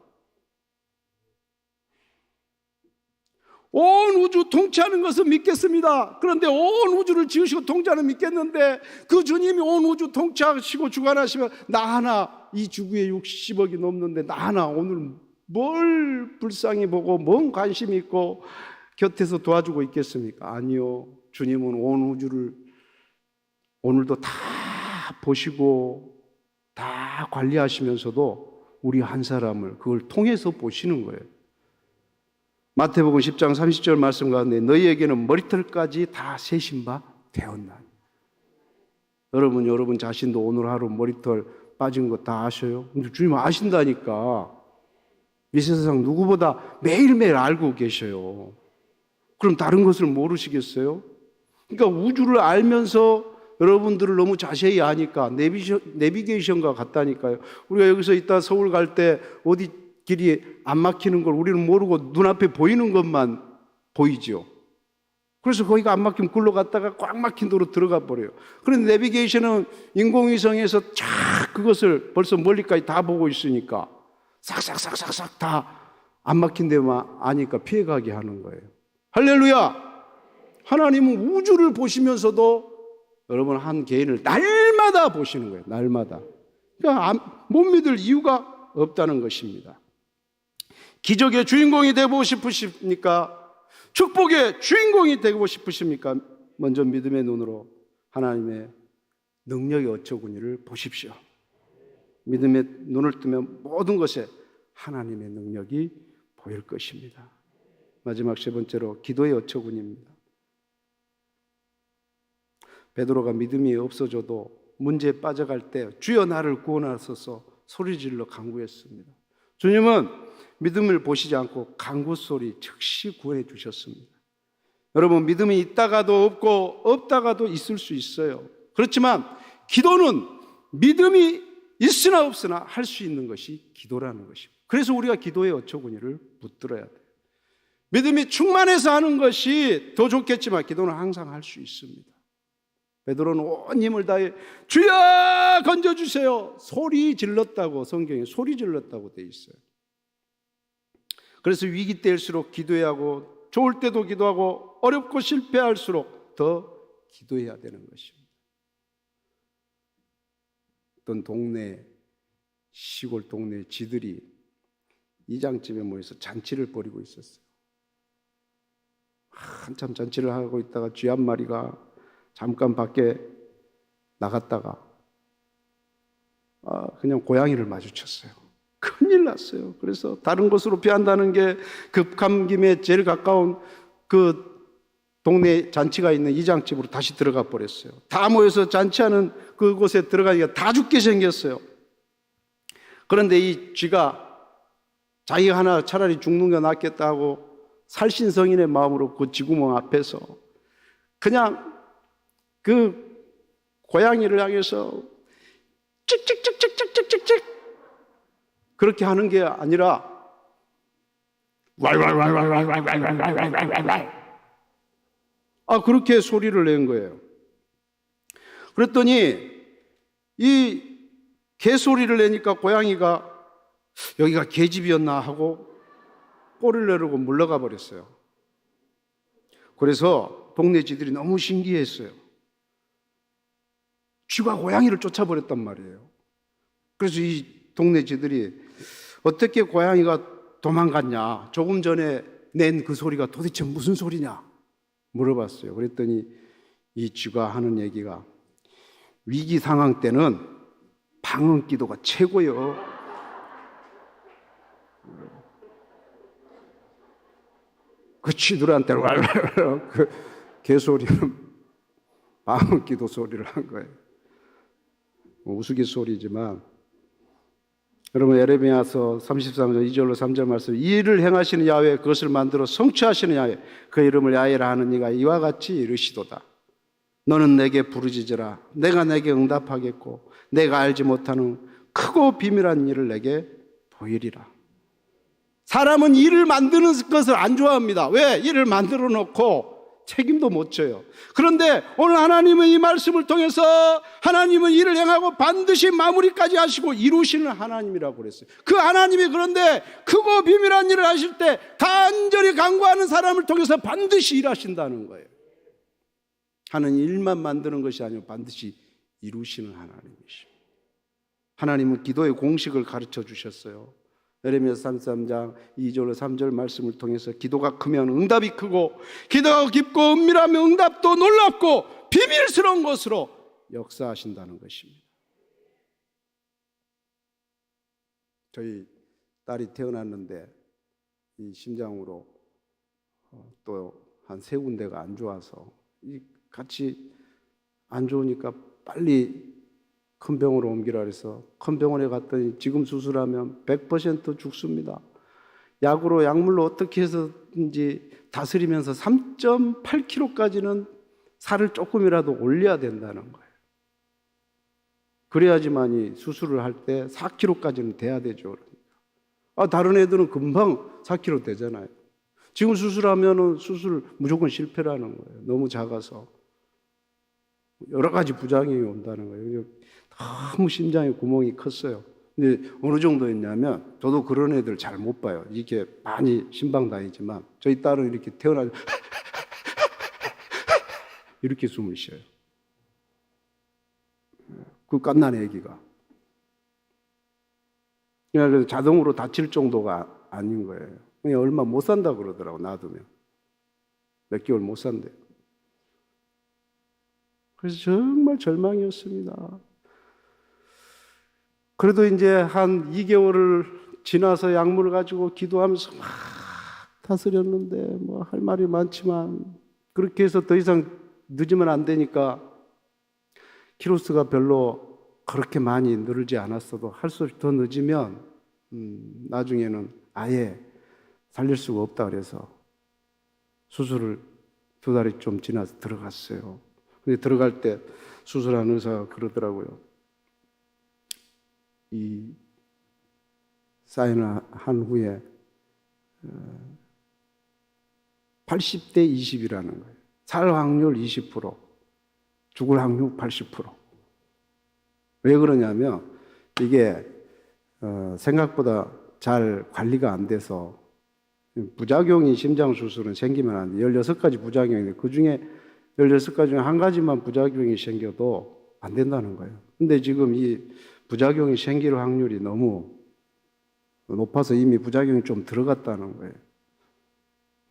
온 우주 통치하는 것은 믿겠습니다. 그런데 온 우주를 지으시고 통치하는 믿겠는데 그 주님이 온 우주 통치하시고 주관하시면 나 하나 이 지구에 60억이 넘는데 나 하나 오늘 뭘 불쌍히 보고 뭔 관심 있고 곁에서 도와주고 있겠습니까? 아니요. 주님은 온 우주를 오늘도 다 보시고 다 관리하시면서도 우리 한 사람을 그걸 통해서 보시는 거예요. 마태복음 10장 30절 말씀 가운데 너희에게는 머리털까지 다 세신 바 되었나니. 여러분 자신도 오늘 하루 머리털 빠진 거 다 아셔요? 근데 주님 아신다니까. 이 세상 누구보다 매일매일 알고 계셔요. 그럼 다른 것을 모르시겠어요? 그러니까 우주를 알면서 여러분들을 너무 자세히 아니까 내비게이션과 같다니까요. 우리가 여기서 이따 서울 갈 때 어디 길이 안 막히는 걸 우리는 모르고 눈앞에 보이는 것만 보이죠. 그래서 거기가 안 막히면 굴러 갔다가 꽉 막힌 도로 들어가 버려요. 그런데 내비게이션은 인공위성에서 쫙 그것을 벌써 멀리까지 다 보고 있으니까 싹싹싹싹싹 다 안 막힌 데만 아니까 피해가게 하는 거예요. 할렐루야! 하나님은 우주를 보시면서도 여러분 한 개인을 날마다 보시는 거예요. 날마다. 그러니까 못 믿을 이유가 없다는 것입니다. 기적의 주인공이 되고 싶으십니까? 축복의 주인공이 되고 싶으십니까? 먼저 믿음의 눈으로 하나님의 능력의 어처구니를 보십시오. 믿음의 눈을 뜨면 모든 것에 하나님의 능력이 보일 것입니다. 마지막 세 번째로 기도의 어처구니입니다. 베드로가 믿음이 없어져도 문제에 빠져갈 때 주여 나를 구원하소서 소리질러 간구했습니다. 주님은 믿음을 보시지 않고 간구 소리 즉시 구원해 주셨습니다. 여러분 믿음이 있다가도 없고 없다가도 있을 수 있어요. 그렇지만 기도는 믿음이 있으나 없으나 할 수 있는 것이 기도라는 것입니다. 그래서 우리가 기도의 어처구니를 붙들어야 돼요. 믿음이 충만해서 하는 것이 더 좋겠지만 기도는 항상 할 수 있습니다. 베드로는 온 힘을 다해 주여 건져주세요 소리 질렀다고 성경에 소리 질렀다고 돼 있어요. 그래서 위기 때일수록 기도해야 하고 좋을 때도 기도하고 어렵고 실패할수록 더 기도해야 되는 것입니다. 어떤 시골 동네 지들이 이장집에 모여서 잔치를 벌이고 있었어요. 한참 잔치를 하고 있다가 쥐 한 마리가 잠깐 밖에 나갔다가 그냥 고양이를 마주쳤어요. 큰일 났어요. 그래서 다른 곳으로 피한다는 게 급한 김에 제일 가까운 그 동네 잔치가 있는 이장집으로 다시 들어가 버렸어요. 다 모여서 잔치하는 그곳에 들어가니까 다 죽게 생겼어요. 그런데 이 쥐가 자기가 하나 차라리 죽는 게 낫겠다 하고 살신성인의 마음으로 그 쥐구멍 앞에서 그냥 그 고양이를 향해서 찍찍찍찍찍찍찍찍 그렇게 하는 게 아니라 그렇게 소리를 낸 거예요. 그랬더니 이 개소리를 내니까 고양이가 여기가 개집이었나 하고 꼬리를 내리고 물러가 버렸어요. 그래서 동네 쥐들이 너무 신기했어요. 쥐가 고양이를 쫓아버렸단 말이에요. 그래서 이 동네 쥐들이 어떻게 고양이가 도망갔냐, 조금 전에 낸 그 소리가 도대체 무슨 소리냐 물어봤어요. 그랬더니 이 쥐가 하는 얘기가 위기 상황 때는 방언 기도가 최고요. 그 쥐들한테는 그 개소리는 방언 기도 소리를 한 거예요. 우스갯소리지만 여러분 에레미야서 33장 2절로 3절 말씀 이 일을 행하시는 야훼 그것을 만들어 성취하시는 야훼 그 이름을 야훼라 하는 이가 이와 같이 이르시도다. 너는 내게 부르짖으라 내가 내게 응답하겠고 내가 알지 못하는 크고 비밀한 일을 내게 보이리라. 사람은 일을 만드는 것을 안 좋아합니다. 왜? 일을 만들어 놓고 책임도 못 져요. 그런데 오늘 하나님은 이 말씀을 통해서 하나님은 일을 행하고 반드시 마무리까지 하시고 이루시는 하나님이라고 그랬어요. 그 하나님이 그런데 크고 비밀한 일을 하실 때 간절히 간구하는 사람을 통해서 반드시 일하신다는 거예요. 하나님 일만 만드는 것이 아니고 반드시 이루시는 하나님이십니다. 하나님은 기도의 공식을 가르쳐 주셨어요. 에레미야 33장 2절로 3절 말씀을 통해서 기도가 크면 응답이 크고 기도가 깊고 은밀하면 응답도 놀랍고 비밀스러운 것으로 역사하신다는 것입니다. 저희 딸이 태어났는데 이 심장으로 또 한 세 군데가 안 좋아서 같이 안 좋으니까 빨리 큰 병원으로 옮기라 그래서 큰 병원에 갔더니 지금 수술하면 100% 죽습니다. 약물로 어떻게 해서든지 다스리면서 3.8kg까지는 살을 조금이라도 올려야 된다는 거예요. 그래야지만이 수술을 할 때 4kg까지는 돼야 되죠. 그러니까. 다른 애들은 금방 4kg 되잖아요. 지금 수술하면은 수술 무조건 실패라는 거예요. 너무 작아서. 여러 가지 부작용이 온다는 거예요. 너무 심장에 구멍이 컸어요. 근데 어느 정도였냐면 저도 그런 애들 잘 못 봐요. 이게 많이 신방 다니지만 저희 딸은 이렇게 태어나서 이렇게 숨을 쉬어요. 그 갓난 애기가. 그래서 자동으로 다칠 정도가 아닌 거예요. 그냥 얼마 못 산다 그러더라고, 놔두면. 몇 개월 못 산대요. 그래서 정말 절망이었습니다. 그래도 이제 한 2개월을 지나서 약물을 가지고 기도하면서 막 다스렸는데 뭐 할 말이 많지만 그렇게 해서 더 이상 늦으면 안 되니까 키로수가 별로 그렇게 많이 늘지 않았어도 할 수 없이 더 늦으면 나중에는 아예 살릴 수가 없다 그래서 수술을 2달이 좀 지나서 들어갔어요. 근데 들어갈 때 수술한 의사가 그러더라고요. 이 사인을 한 후에 80대 20이라는 거예요. 살 확률 20%, 죽을 확률 80%. 왜 그러냐면 이게 생각보다 잘 관리가 안 돼서 부작용이 심장 수술은 생기면 안 돼. 16가지 부작용인데 그중에 16가지 중에 한 가지만 부작용이 생겨도 안 된다는 거예요. 근데 지금 이 부작용이 생길 확률이 너무 높아서 이미 부작용이 좀 들어갔다는 거예요.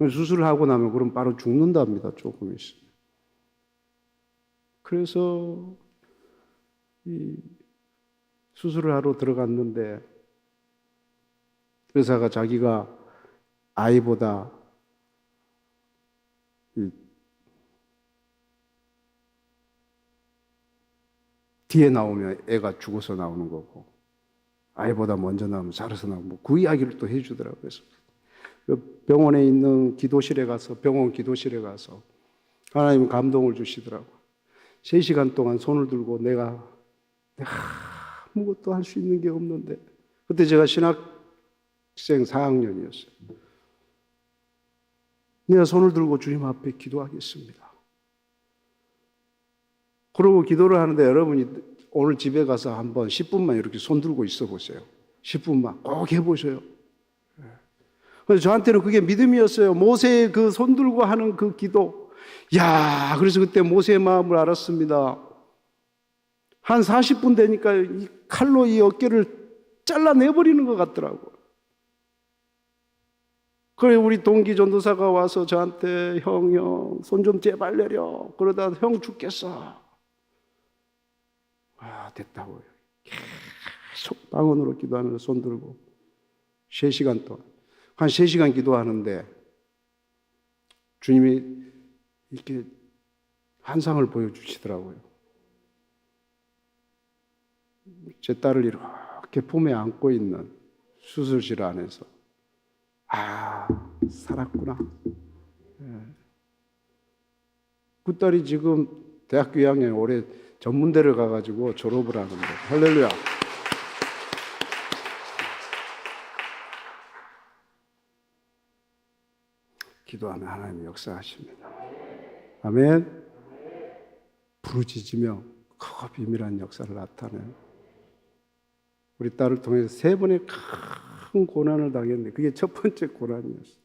수술을 하고 나면 그럼 바로 죽는답니다. 조금 있으면. 그래서 이 수술을 하러 들어갔는데 의사가 자기가 아이보다 뒤에 나오면 애가 죽어서 나오는 거고 아이보다 먼저 나오면 살아서 나오고 뭐 그 이야기를 또 해주더라고요. 그래서 병원에 있는 기도실에 가서 병원 기도실에 가서 하나님 감동을 주시더라고요. 3시간 동안 손을 들고 내가 아무것도 할 수 있는 게 없는데 그때 제가 신학생 4학년이었어요. 내가 손을 들고 주님 앞에 기도하겠습니다. 그러고 기도를 하는데 여러분이 오늘 집에 가서 한번 10분만 이렇게 손 들고 있어 보세요. 10분만 꼭 해보세요. 그래서 저한테는 그게 믿음이었어요. 모세의 그 손 들고 하는 그 기도. 야, 그래서 그때 모세의 마음을 알았습니다. 한 40분 되니까 이 칼로 이 어깨를 잘라내버리는 것 같더라고요. 그래 우리 동기 전도사가 와서 저한테 형, 손 좀 제발 내려. 그러다 형 죽겠어. 됐다고요. 계속 방언으로 기도하면서 손 들고 3시간 동안 한 3시간 기도하는데 주님이 이렇게 환상을 보여주시더라고요. 제 딸을 이렇게 품에 안고 있는 수술실 안에서 살았구나. 그 딸이 지금 대학교 2학년에 올해 전문대를 가가지고 졸업을 하는데 할렐루야. 기도하면 하나님이 역사하십니다. 아멘. 부르짖으며 크고 비밀한 역사를 나타내는 우리 딸을 통해서 3번의 큰 고난을 당했는데 그게 첫 번째 고난이었어요.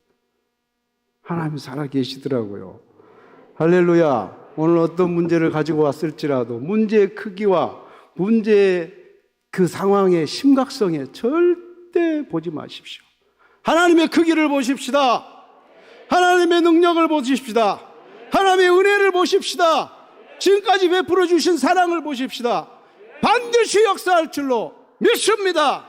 하나님이 살아계시더라고요. 할렐루야. 오늘 어떤 문제를 가지고 왔을지라도 문제의 크기와 문제의 그 상황의 심각성에 절대 보지 마십시오. 하나님의 크기를 보십시다. 하나님의 능력을 보십시다. 하나님의 은혜를 보십시다. 지금까지 베풀어 주신 사랑을 보십시다. 반드시 역사할 줄로 믿습니다.